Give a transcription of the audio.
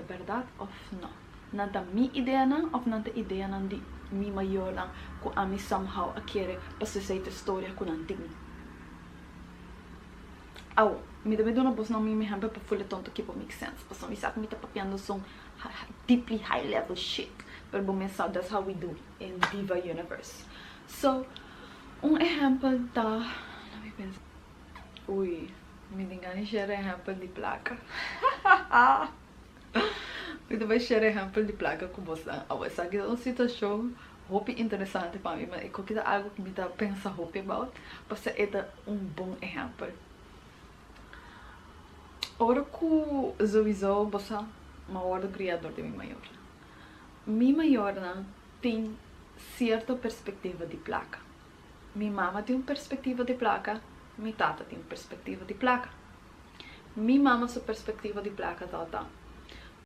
verdade ou não. Nanta minha ideia não, ou nanta ideia não de minha maior não, que a mim somehow a querer passar essa história com antigo. Au, me deve dar uma boa não me hamper para folha tonto que para make sense. Passou me sabe me tá papiando some deeply high level shit. Pero bom pensar, that's how we do in Diva Universe. So, exemplo da, não me pensa. Ui, me engane share exemplo de plaka. Me deve share exemplo de plaka com você. Essa aqui é uma situação hope interessante para mim, mas é que algo que me dá pensar hope about, porque é bom exemplo. Ora que eu visou você uma hora do criador de minha maior. Minha maior tem certa perspectiva de plaka. Minha mama tem uma perspectiva de plaka, minha tata tem uma perspectiva de plaka. Minha mama sua perspectiva de plaka tá.